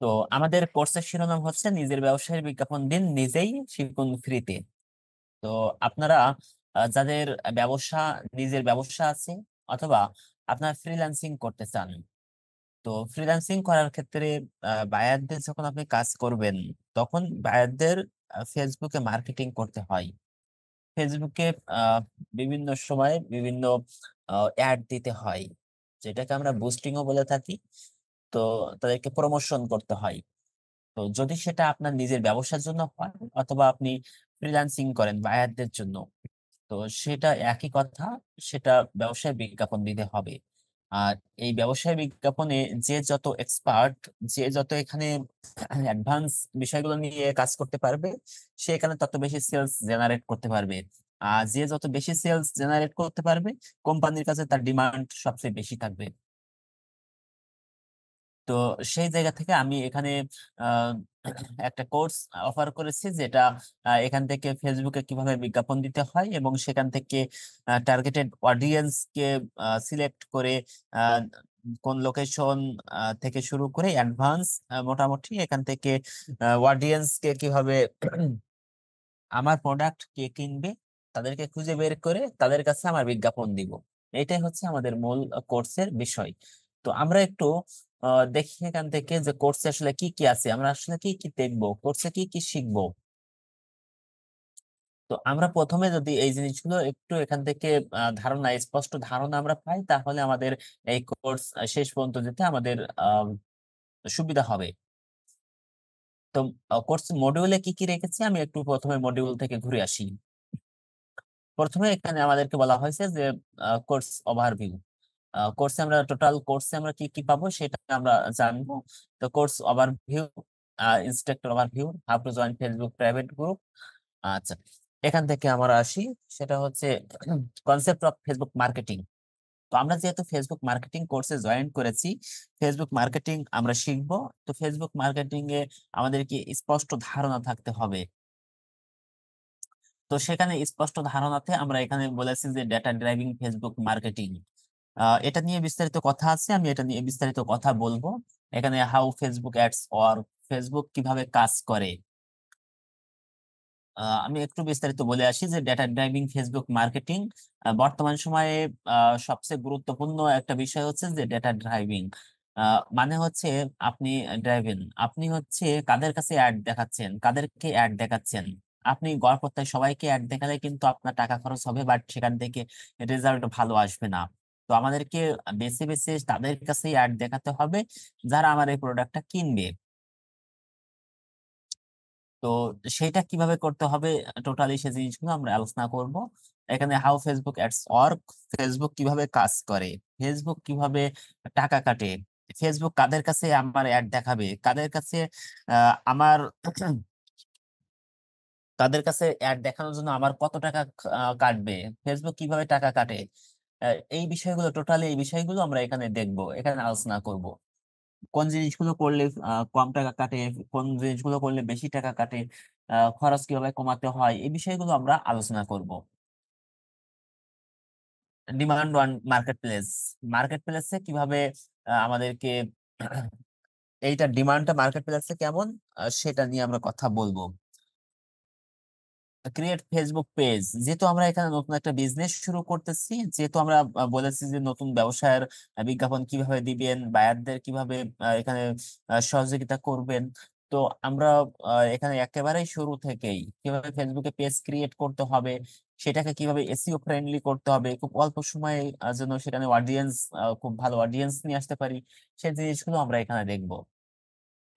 তো আমাদের কোর্সের শিরোনাম হচ্ছে নিজের ব্যবসায়ের বিজ্ঞাপন দিন, নিজেই শিখুন ফ্রিতে। তো আপনারা যাদের ব্যবসা নিজের ব্যবসা আছে, অথবা আপনারা ফ্রিল্যান্সিং করতে চান, তো ফ্রিল্যান্সিং করার ক্ষেত্রে বায়ারদের যখন আপনি কাজ করবেন, তখন বায়ারদের ফেসবুকে মার্কেটিং করতে হয়। ফেসবুকে আহ, বিভিন্ন সময় বিভিন্ন অ্যাড দিতে হয়, যেটাকে আমরা বুস্টিংও বলে থাকি। তো তাদেরকে প্রমোশন করতে হয়। তো যদি সেটা আপনার নিজের ব্যবসার জন্য হয়, অথবা আপনি ফ্রিল্যান্সিং করেন বায়ারদের জন্য, তো সেটা একই কথা। সেটা ব্যবসায় বিজ্ঞাপন দিতে হবে। আর এই ব্যবসায় বিজ্ঞাপনে যে যত এক্সপার্ট, যে যত এখানে অ্যাডভান্স বিষয়গুলো নিয়ে কাজ করতে পারবে, সে এখানে তত বেশি সেলস জেনারেট করতে পারবে। আর যে যত বেশি সেলস জেনারেট করতে পারবে, কোম্পানির কাছে তার ডিমান্ড সবচেয়ে বেশি থাকবে। তো সেই জায়গা থেকে আমি এখানে আহ, একটা কোর্স অফার করেছি, যেটা এখান থেকে ফেসবুকে কিভাবে বিজ্ঞাপন দিতে হয়, এবং সেখান থেকে টার্গেটেড অডিয়েন্সকে সিলেক্ট করে আহ, কোন লোকেশন থেকে শুরু করে অ্যাডভান্স, মোটামুটি এখান থেকে অডিয়েন্সকে কিভাবে আমার প্রোডাক্ট কে কিনবে, তাদেরকে খুঁজে বের করে তাদের কাছে আমার বিজ্ঞাপন দিব। এটাই হচ্ছে আমাদের মূল কোর্সের বিষয়। তো আমরা একটু দেখি এখান থেকে যে কোর্সে আসলে কি কি আছে, আমরা আসলে কি কি দেখবো, কোর্সে কি কি শিখবো। তো আমরা প্রথমে যদি এই জিনিসগুলো একটু এখান থেকে ধারণা, স্পষ্ট ধারণা আমরা পাই, তাহলে আমাদের এই কোর্স শেষ পর্যন্ত যেতে আমাদের সুবিধা হবে। তো কোর্স মডিউলে কি কি রেখেছি, আমি একটু প্রথমে মডিউল থেকে ঘুরে আসি। প্রথমে এখানে আমাদেরকে বলা হয়েছে যে কোর্স ওভারভিউ। কোর্সে আমরা টোটাল কোর্সে আমরা কি কি পাবো সেটা আমরা জানবো। তো course overview, instructor overview, how to join Facebook private group. আচ্ছা, এখান থেকে আমরা আসি। সেটা হচ্ছে কনসেপ্ট অফ ফেসবুক মার্কেটিং। তো আমরা যেহেতু ফেসবুক মার্কেটিং কোর্সে জয়েন করেছি, ফেসবুক মার্কেটিং আমরা শিখবো। তো ফেসবুক মার্কেটিং এ আমাদেরকে স্পষ্ট ধারণা থাকতে হবে। তো সেখানে স্পষ্ট ধারণাতে আমরা এখানে বলেছি যে ডেটা ড্রাইভিং ফেসবুক মার্কেটিং, এটা নিয়ে বিস্তারিত কথা আছে, আমি এটা নিয়ে বিস্তারিত কথা বলবো। এখানে how Facebook ads work, Facebook কিভাবে কাজ করে। আমি একটু বিস্তারিত বলে আসি যে ডেটা ড্রাইভিং ফেসবুক মার্কেটিং বর্তমান সময়ে সবচেয়ে গুরুত্বপূর্ণ একটা বিষয় হচ্ছে যে ডেটা ড্রাইভিং। মানে হচ্ছে আপনি ড্রাইভেন, আপনি হচ্ছে কাদের কাছে অ্যাড দেখাচ্ছেন, কাদেরকে অ্যাড দেখাচ্ছেন। আপনি গড়পড়তায় সবাইকে অ্যাড দেখালে কিন্তু আপনার টাকা খরচ হবে, বাট সেখান থেকে রেজাল্ট ভালো আসবে না। তো আমাদেরকে বেছে বেছে তাদের কাছে অ্যাড দেখাতে হবে যারা আমার এই প্রোডাক্টটা কিনবে। তো সেটা কিভাবে করতে হবে, টোটালি সে জিনিসগুলো আমরা আলোচনা করব। এখানে how Facebook ads work, Facebook কিভাবে কাজ করে, ফেসবুক কিভাবে টাকা কাটে, ফেসবুক কাদের কাছে আমার অ্যাড দেখাবে, কাদের কাছে আমার তাদের কাছে অ্যাড দেখানোর জন্য আমার কত টাকা কাটবে, ফেসবুক কিভাবে টাকা কাটে। এই বিষয়গুলো, টোটালি এই বিষয়গুলো আমরা এখানে দেখবো, এখানে আলোচনা করব। কোন জিনিসগুলো করলে কম টাকা কাটে, কোন জিনিসগুলো করলে বেশি টাকা কাটে, খরচ কিভাবে কমাতে হয়, এই বিষয়গুলো আমরা আলোচনা করব। Demand on market place, market প্লেসে কিভাবে আমাদেরকে এইটা ডিমান্ডটা মার্কেট প্লেসে কেমন, সেটা নিয়ে আমরা কথা বলবো। ক্রিয়েট ফেসবুক পেজ, যেহেতু আমরা এখানে নতুন একটা বিজনেস শুরু করতেছি, যেহেতু আমরা বলেছি যে নতুন ব্যবসায়ের বিজ্ঞাপন কিভাবে দিবেন, বায়ারদের কিভাবে এখানে সহযোগিতা করবেন। তো আমরা এখানে একেবারেই শুরু থেকেই কিভাবে ফেসবুকে পেজ ক্রিয়েট করতে হবে, সেটাকে কিভাবে এসইও ফ্রেন্ডলি করতে হবে, খুব অল্প সময়ে যেন সেখানে অডিয়েন্স, খুব ভালো অডিয়েন্স নিয়ে আসতে পারি, সেই জিনিসগুলো আমরা এখানে দেখবো।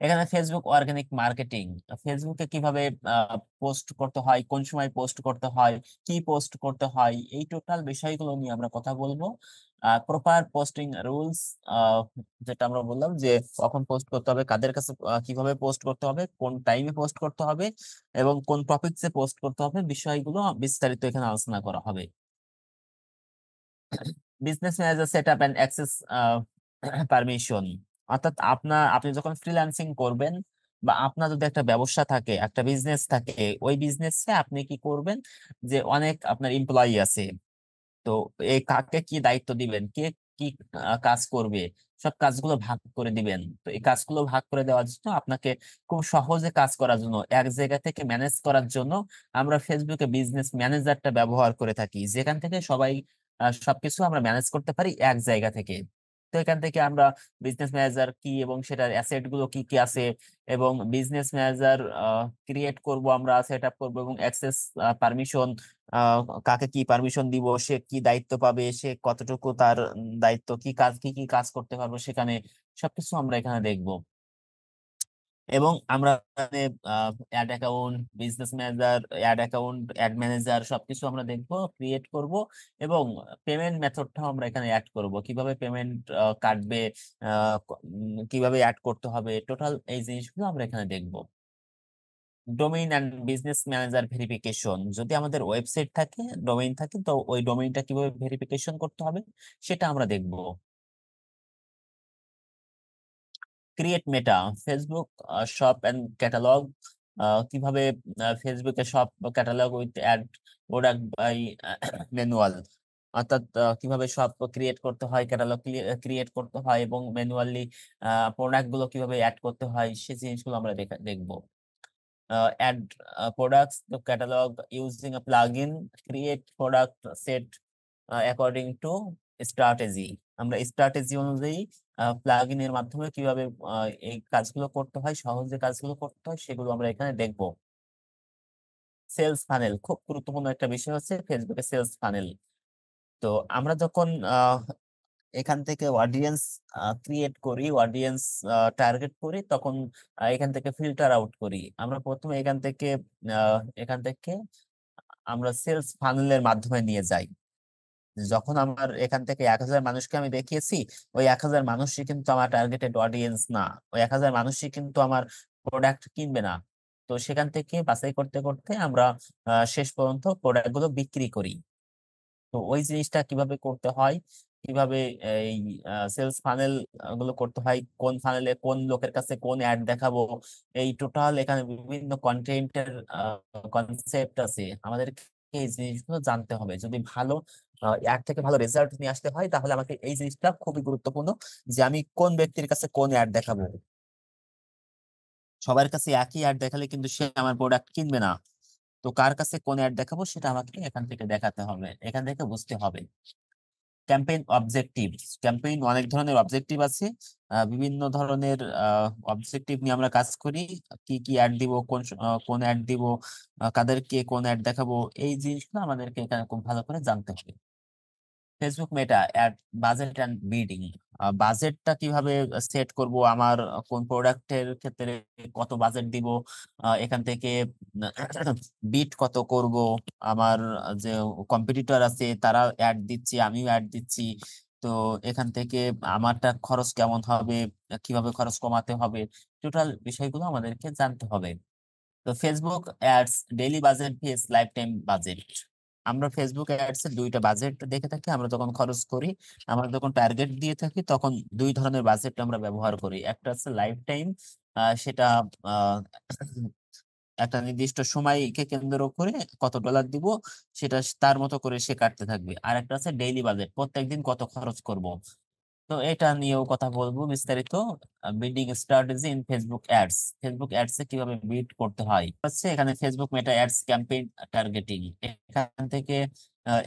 এখানে ফেসবুক অর্গানিক মার্কেটিং, ফেসবুকে কিভাবে পোস্ট করতে হয়, কোন সময় পোস্ট করতে হয়, কি পোস্ট করতে হয়, এই টোটাল বিষয়গুলো নিয়ে আমরা কথা বলবো। প্রপার পোস্টিং রুলস, যেটা আমরা বললাম যে কখন পোস্ট করতে হবে, কাদের কাছে কিভাবে পোস্ট করতে হবে, কোন টাইমে পোস্ট করতে হবে, এবং কোন টপিকসে পোস্ট করতে হবে, বিষয়গুলো বিস্তারিত এখানে আলোচনা করা হবে। Business manager set up and access permission, অর্থাৎ আপনি যখন ফ্রিল্যান্সিং করবেন, বা আপনার যদি একটা ব্যবসা থাকে, একটা বিজনেস থাকে, ওই বিজনেসে আপনি কি করবেন, যে অনেক আপনার এমপ্লয়ি আছে। তো এই কাকে কি দায়িত্ব দিবেন, কে কি কাজ করবে, সব কাজগুলো ভাগ করে দিবেন। তো এই কাজগুলো ভাগ করে দেওয়ার জন্য আপনাকে খুব সহজে কাজ করার জন্য, এক জায়গা থেকে ম্যানেজ করার জন্য আমরা ফেসবুকে বিজনেস ম্যানেজারটা ব্যবহার করে থাকি, যেখান থেকে সবাই সবকিছু আমরা ম্যানেজ করতে পারি এক জায়গা থেকে। তো এখান থেকে আমরা বিজনেস ম্যানেজার কি এবং সেটার অ্যাসেট গুলো কি কি আছে, এবং বিজনেস ম্যানেজার ক্রিয়েট করব, আমরা সেট আপ করবো, এবং অ্যাক্সেস পারমিশন, আহ কাকে কি পারমিশন দিব, সে কি দায়িত্ব পাবে, সে কতটুকু তার দায়িত্ব, কি কাজ কি কি কাজ করতে পারবো সেখানে, সবকিছু আমরা এখানে দেখবো। এবং আমরা ad account, business manager, ad account, ad manager সবকিছু আমরা দেখবো, ক্রিয়েট করব। এবং পেমেন্ট মেথডটাও আমরা এখানে অ্যাড করব, কিভাবে পেমেন্ট কাটবে, কিভাবে অ্যাড করতে হবে, টোটাল এই জিনিসগুলো আমরা এখানে দেখবো। Domain and business manager verification, যদি আমাদের ওয়েবসাইট থাকে, ডোমেইন থাকে, তো ওই ডোমেইনটা কিভাবে ভেরিফিকেশন করতে হবে সেটা আমরা দেখব। Create Meta, Facebook shop and catalogue, কিভাবে ফেসবুকে shop catalogue with ad product by manual, অর্থাৎ কিভাবে শপ ক্রিয়েট করতে হয়, ক্যাটালগ ক্রিয়েট করতে হয়, এবং ম্যানুয়ালি প্রোডাক্ট গুলো কিভাবে অ্যাড করতে হয়, সেই জিনিসগুলো আমরা দেখবো। Add products to catalog using a plugin, create product set according to strategy, আমরা স্ট্র্যাটেজি অনুযায়ী প্লাগইন এর মাধ্যমে কিভাবে এই কাজগুলো করতে হয়, সহজে কাজগুলো করতে হয়, সেগুলো আমরা এখানে দেখবো। সেলস ফানেল, খুব গুরুত্বপূর্ণ একটা বিষয় হচ্ছে ফেসবুকে সেলস ফানেল। তো আমরা যখন এখান থেকে অডিয়েন্স ক্রিয়েট করি, অডিয়েন্স টার্গেট করি, তখন এখান থেকে ফিল্টার আউট করি। আমরা প্রথমে এখান থেকে আমরা সেলস ফানেলের মাধ্যমে নিয়ে যাই। যখন আমার এখান থেকে 1,000 মানুষকে আমি দেখিয়েছি, ওই 1,000 মানুষই কিন্তু আমার টার্গেটেড অডিয়েন্স না, ওই 1,000 মানুষই কিন্তু আমার প্রোডাক্ট কিনবে না। তো সেখান থেকে বাছাই করতে করতে আমরা শেষ পর্যন্ত প্রোডাক্ট গুলো বিক্রি করি। তো ওই জিনিসটা কিভাবে করতে হয়, কিভাবে এই সেলস ফানেল গুলো করতে হয়, কোন ফানেলে কোন লোকের কাছে কোন অ্যাড দেখাবো, এই টোটাল এখানে বিভিন্ন কন্টেন্টের কনসেপ্ট আছে, আমাদের এই জিনিসগুলো জানতে হবে। যদি ভালো অ্যাড থেকে ভালো রেজাল্ট নিয়ে আসতে হয়, তাহলে আমাকে এই জিনিসটা খুবই গুরুত্বপূর্ণ, যে আমি কোন ব্যক্তির কাছে কোন অ্যাড দেখাবো। সবার কাছে একই অ্যাড দেখালে কিন্তু সে আমার প্রোডাক্ট কিনবে না। তো কার কাছে কোন অ্যাড দেখাবো সেটা আমাকে এখান থেকে দেখাতে হবে, এখান থেকে বুঝতে হবে। ক্যাম্পেইন অবজেক্টিভ, ক্যাম্পেইন অনেক ধরনের অবজেক্টিভ আছে, বিভিন্ন ধরনের অবজেক্টিভ নিয়ে আমরা কাজ করি। কি কি অ্যাড দিব, কোন অ্যাড দিব, কাদেরকে কোন অ্যাড দেখাবো, এই জিনিসগুলো আমাদেরকে এখানে খুব ভালো করে জানতে হবে। Facebook Meta ad budget and bidding, বাজেটটা কিভাবে সেট করব, আমার কোন প্রোডাক্টের ক্ষেত্রে কত বাজেট দিব, এখান থেকে বিট কত করব, আমার যে কম্পিটিটর আছে তারা অ্যাড দিচ্ছে, আমিও অ্যাড দিচ্ছি, তো এখান থেকে আমারটা খরচ কেমন হবে, কিভাবে খরচ কমাতে হবে, টোটাল বিষয়গুলো আমাদেরকে জানতে হবে। তো Facebook ads daily budget vs lifetime budget, আমরা ফেসবুক অ্যাডস এর দুইটা বাজেট দেখে থাকি। আমরা যখন খরচ করি, আমরা যখন টার্গেট দিয়ে থাকি, তখন দুই ধরনের বাজেট আমরা ব্যবহার করি। একটা হচ্ছে লাইফ টাইম, সেটা আহ, একটা নির্দিষ্ট সময়কে কেন্দ্র করে কত ডলার দিব, সেটা তার মতো করে সে কাটতে থাকবে। আর একটা আছে ডেইলি বাজেট, প্রত্যেকদিন কত খরচ করব। তো এটা নিয়েও কথা বলবো বিস্তারিত। Building strategy in Facebook ads, Facebook ads এ কিভাবে বিল্ড করতে হয় হচ্ছে এখানে Facebook Meta ads campaign targeting,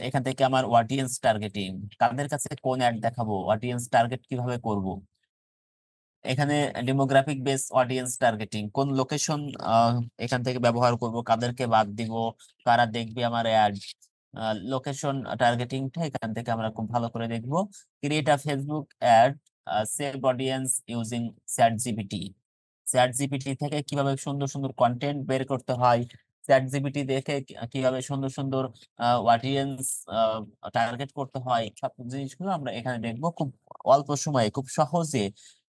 এখান থেকে আমার অডিয়েন্স টার্গেটিং, কাদের কাছে কোন অ্যাড দেখাবো, অডিয়েন্স টার্গেট কিভাবে করব। এখানে ডেমোগ্রাফিক বেস অডিয়েন্স টার্গেটিং, কোন লোকেশন এখান থেকে ব্যবহার করব, কাদেরকে বাদ দিব, কারা দেখবে আমার অ্যাড, লোকেশন টার্গেটিংটা এখান থেকে আমরা খুব ভালো করে দেখবো। Create a Facebook ad save audience using chat GPT, chat GPT থেকে কিভাবে সুন্দর সুন্দর কন্টেন্ট বের করতে হয়, চ্যাট জিপিটি দেখে কিভাবে সুন্দর সুন্দর অডিয়েন্স টার্গেট করতে হয়, সব জিনিসগুলো আমরা এখানে দেখবো। খুব অল্প সময়ে খুব সহজে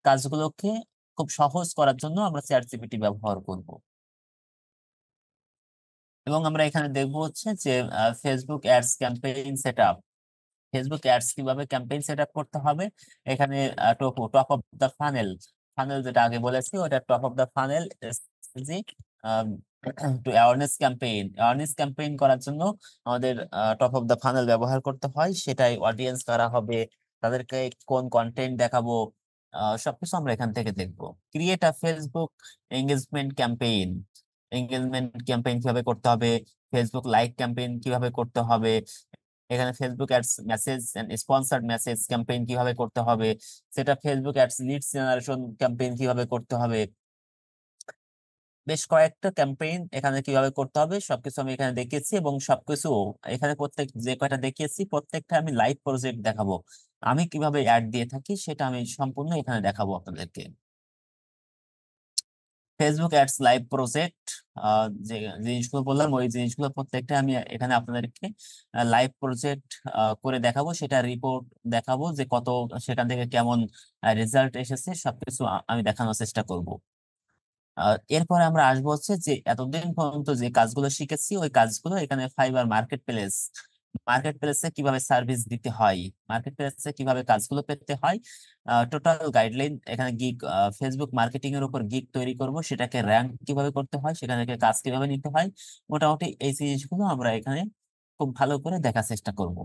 কাজগুলোকে খুব সহজ করার জন্য আমরা চ্যাট জিপিটি ব্যবহার করব। এবং আমরা এখানে দেখবো হচ্ছে যে Facebook ads campaign setup, Facebook ads কিভাবে ক্যাম্পেইন সেটআপ করতে হবে। এখানে top of the funnel, funnel যেটা আগে বলেছি ওটা টপ অফ দা ফানেল জি। To awareness campaign, awareness campaign করার জন্য আমাদের টপ অফ দা ফানেল ব্যবহার করতে হয়, সেটাই অডিয়েন্স কারা হবে, তাদেরকে কোন কন্টেন্ট দেখাবো, সবকিছু আমরা এখান থেকে দেখবো। Create a Facebook engagement campaign, engagement campaign কিভাবে করতে হবে, ফেসবুক লাইক ক্যাম্পেইন কিভাবে করতে হবে, এখানে Facebook ads message and sponsored message campaign কিভাবে করতে হবে, সেটা Facebook ads leads generation campaign কিভাবে করতে হবে, বেশ কয়েকটা ক্যাম্পেইন এখানে কিভাবে করতে হবে সবকিছু আমি এখানে দেখিয়েছি। এবং সবকিছু এখানে প্রত্যেক যে কয়টা দেখিয়েছি প্রত্যেকটা আমি লাইভ প্রজেক্ট দেখাবো। আমি কিভাবে অ্যাড দিয়ে থাকি সেটা আমি সম্পূর্ণ এখানে দেখাবো আপনাদেরকে। ফেসবুক অ্যাডস লাইভ প্রজেক্ট, যে জিনিসগুলো বললাম ওই জিনিসগুলো প্রত্যেকটা আমি এখানে আপনাদেরকে লাইভ প্রজেক্ট করে দেখাবো, সেটা রিপোর্ট দেখাবো যে কত সেখান থেকে কেমন রেজাল্ট এসেছে সবকিছু আমি দেখানোর চেষ্টা করব। এরপরে আমরা আসবো হচ্ছে যে এতদিন পর্যন্ত যে কাজগুলো শিখেছি ওই কাজগুলো এখানে ফাইবার মার্কেট প্লেস, মার্কেট প্লেসে কিভাবে সার্ভিস দিতে হয়, মার্কেট প্লেসে কিভাবে কাজগুলো পেতে হয়, টোটাল গাইডলাইন এখানে গিগ, ফেসবুক মার্কেটিং এর উপর গিগ তৈরি করব, সেটাকে র্যাঙ্ক কিভাবে করতে হয়, সেখান থেকে কাজ কিভাবে নিতে হয়, মোটামুটি এই জিনিসগুলো আমরা এখানে খুব ভালো করে দেখার চেষ্টা করব।